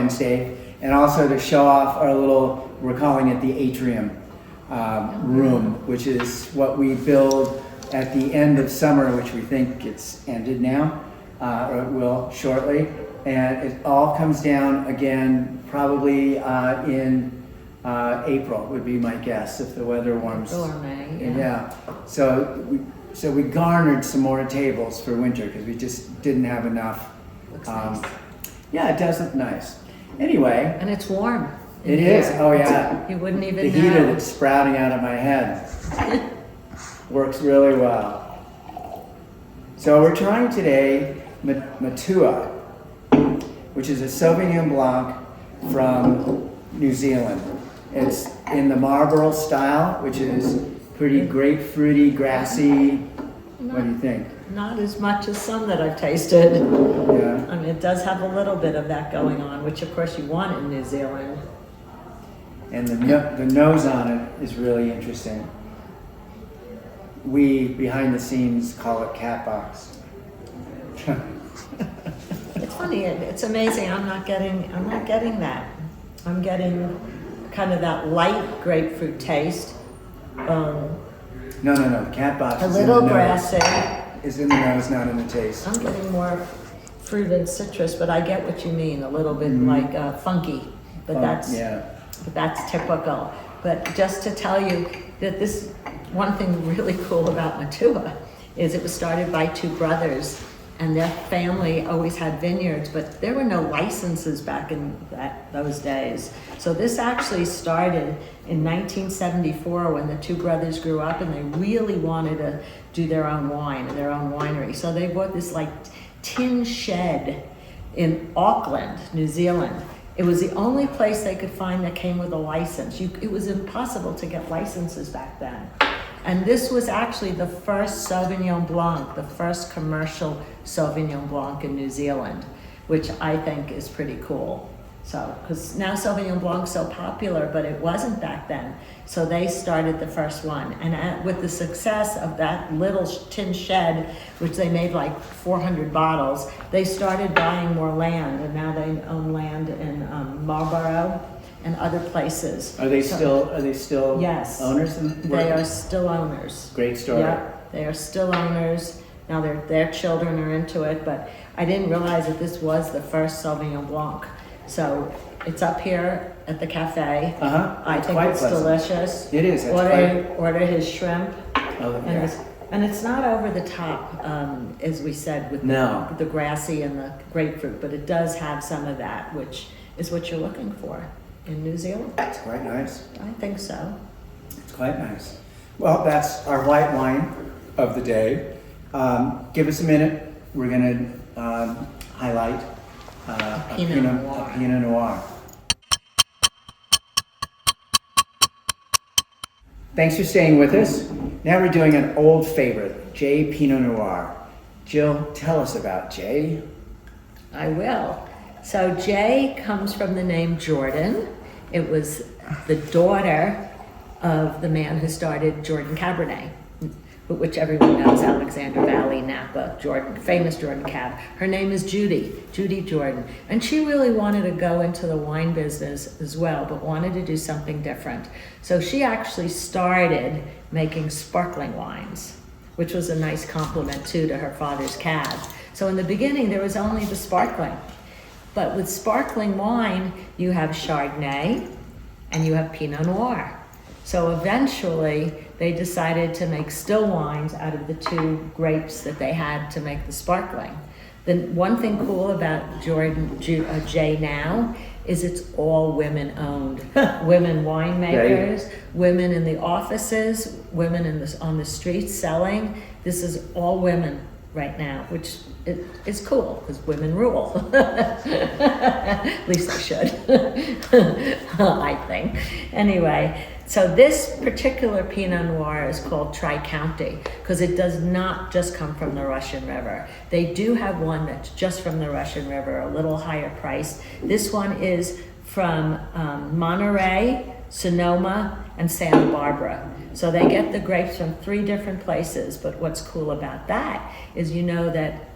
Wednesday, and also to show off our little, we're calling it the atrium room, which is what we build at the end of summer, which we think it's ended now, or it will shortly. And it all comes down again probably in April would be my guess, if the weather warms. April or May, Yeah. yeah. So we garnered some more tables for winter because we just didn't have enough. Looks nice. Yeah, it does look nice. Anyway, And it's warm. in it is. here. Oh yeah. You wouldn't even The know. heater that's sprouting out of my head works really well. So we're trying today Matua, which is a Sauvignon Blanc from New Zealand. It's in the Marlborough style, which is pretty grapefruity, grassy. What do you think? Not as much as some that I've tasted. Yeah. I mean, it does have a little bit of that going on, which of course you want in New Zealand. And the nose on it is really interesting. We, behind the scenes, call it cat box. It's funny, it's amazing, I'm not getting that. I'm getting kind of that light grapefruit taste. No, the cat box A is little in the grassy. nose. Is in the nose, not in the taste. I'm getting more fruit and citrus, but I get what you mean, a little bit like funky, but that's typical. But just to tell you that this, one thing really cool about Matua is it was started by two brothers, and their family always had vineyards, but there were no licenses back in those days. So this actually started in 1974 when the two brothers grew up and they really wanted to do their own wine, their own winery. So they bought this like tin shed in Auckland, New Zealand. It was the only place they could find that came with a license. It was impossible to get licenses back then. And this was actually the first Sauvignon Blanc, the first commercial Sauvignon Blanc in New Zealand, which I think is pretty cool. So, because now Sauvignon Blanc's so popular, but it wasn't back then. So they started the first one. And with the success of that little tin shed, which they made like 400 bottles, they started buying more land, and now they own land in Marlborough and other places. Are they still Yes. owners? They are still owners. Great story. Yeah, they are still owners. Now their children are into it, but I didn't realize that this was the first Sauvignon Blanc. So it's up here at the cafe. I think it's pleasant. Delicious. It is. Order his shrimp. Oh, And it's not over the top, as we said, with the grassy and the grapefruit, but it does have some of that, which is what you're looking for in New Zealand. It's quite nice. I think so. It's quite nice. Well, that's our white wine of the day. Give us a minute. We're going to highlight a Pinot Noir. Thanks for staying with us. Now we're doing an old favorite, J Pinot Noir. Jill, tell us about J. I will. So J comes from the name Jordan. It was the daughter of the man who started Jordan Cabernet, which everyone knows, Alexander Valley, Napa, famous Jordan Cab. Her name is Judy Jordan. And she really wanted to go into the wine business as well, but wanted to do something different. So she actually started making sparkling wines, which was a nice compliment too to her father's cab. So in the beginning, there was only the sparkling. But with sparkling wine, you have Chardonnay and you have Pinot Noir. So eventually, they decided to make still wines out of the two grapes that they had to make the sparkling. Then one thing cool about J now is it's all women owned. Women winemakers, women in the offices, women on the streets selling. This is all women right now, which is cool because women rule. At least they should, I think. Anyway, so this particular Pinot Noir is called Tri-County because it does not just come from the Russian River. They do have one that's just from the Russian River, a little higher priced. This one is from Monterey, Sonoma, and Santa Barbara. So they get the grapes from 3 different places, but what's cool about that is you know that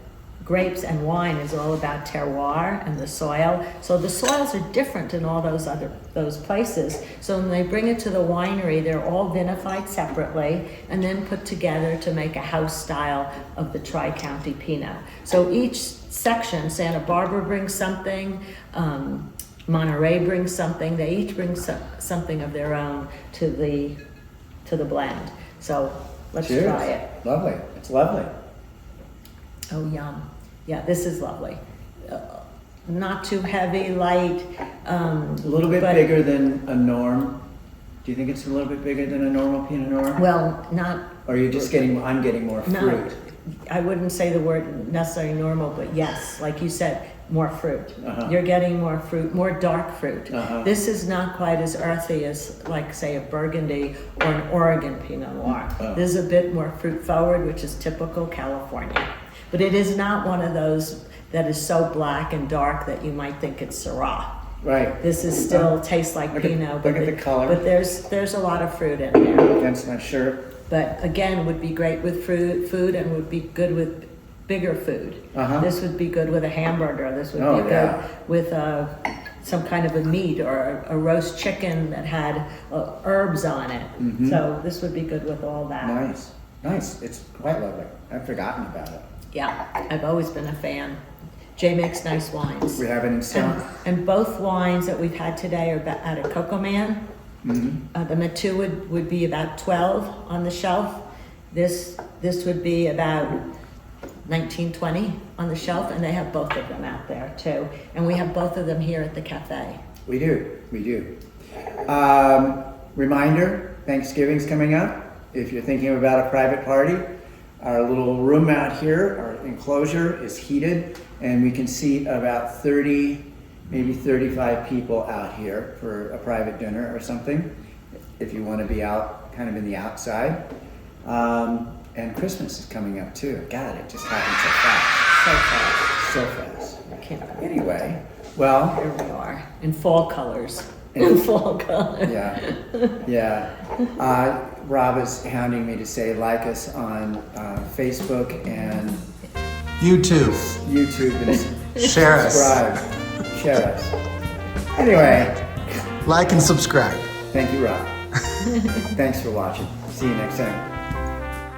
grapes and wine is all about terroir and the soil. So the soils are different in all those places. So when they bring it to the winery, they're all vinified separately and then put together to make a house style of the Tri-County Pinot. So each section, Santa Barbara brings something, Monterey brings something. They each bring something of their own to the blend. So let's Cheers. try it. Lovely. It's lovely. Oh, yum. Yeah, this is lovely. Not too heavy, light. A little bit bigger than a norm. Do you think it's a little bit bigger than a normal Pinot Noir? Well, not. Or are you just I'm getting more fruit? No, I wouldn't say the word necessarily normal, but yes, like you said, more fruit. Uh-huh. You're getting more fruit, more dark fruit. Uh-huh. This is not quite as earthy as, like, say, a Burgundy or an Oregon Pinot Noir. Uh-huh. This is a bit more fruit forward, which is typical California. But it is not one of those that is so black and dark that you might think it's Syrah. Right. This is still tastes like Look at- Pinot. look at the color. But there's a lot of fruit in there. Against my shirt. But again, would be great with food and would be good with bigger food. Uh-huh. This would be good with a hamburger. This would Oh, be good yeah. with some kind of a meat or a roast chicken that had herbs on it. Mhm. So this would be good with all that. Nice. Nice. It's quite lovely. I've forgotten about it. Yeah, I've always been a fan. Jay makes nice wines. We have it in stock. And both wines that we've had today are out of Coco Man. Mm-hmm. The Matu would be about 12 on the shelf. This would be about 19, 20 on the shelf, and they have both of them out there too. And we have both of them here at the cafe. We do. We do. Reminder, Thanksgiving's coming up. If you're thinking about a private party, our little room out here, our enclosure is heated, and we can seat about 30, maybe 35 people out here for a private dinner or something, if you want to be out, kind of in the outside. And Christmas is coming up too. God, it just happened So fast. so fast. So fast. Can't believe it. Anyway, well, Here we are, in fall colors. In fall colors. yeah, yeah. Rob is hounding me to say like us on Facebook and YouTube. YouTube and Share us. subscribe. Share us. Anyway, Like and subscribe. thank you, Rob. Thanks for watching. See you next time.